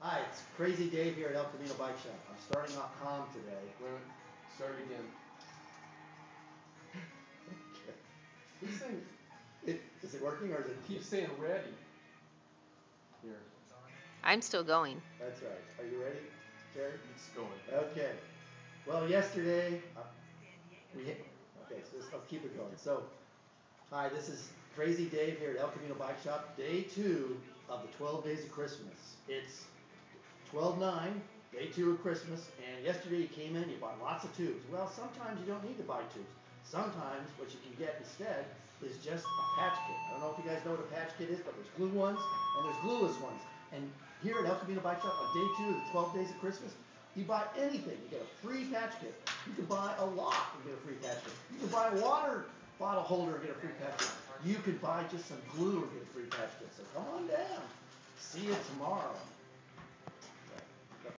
Hi, it's Crazy Dave here at El Camino Bike Shop. I'm starting off calm today. Wait, start again. Okay. This thing Is it working or is it? keeps saying ready. Here, I'm still going. That's right. Are you ready, Terry? it's going. Okay. Well, yesterday okay, so I'll keep it going. So, hi, this is Crazy Dave here at El Camino Bike Shop. Day 2 of the 12 Days of Christmas. It's 12/9, day 2 of Christmas, and yesterday you came in, you bought lots of tubes. Well, sometimes you don't need to buy tubes. Sometimes what you can get instead is just a patch kit. I don't know if you guys know what a patch kit is, but there's glue ones and there's glueless ones. And here at El Camino Bike Shop on day 2 of the 12 Days of Christmas, you buy anything, you get a free patch kit. You can buy a lot and get a free patch kit. You can buy a water bottle holder and get a free patch kit. You could buy just some glue and get a free patch kit. So come on down. See you tomorrow.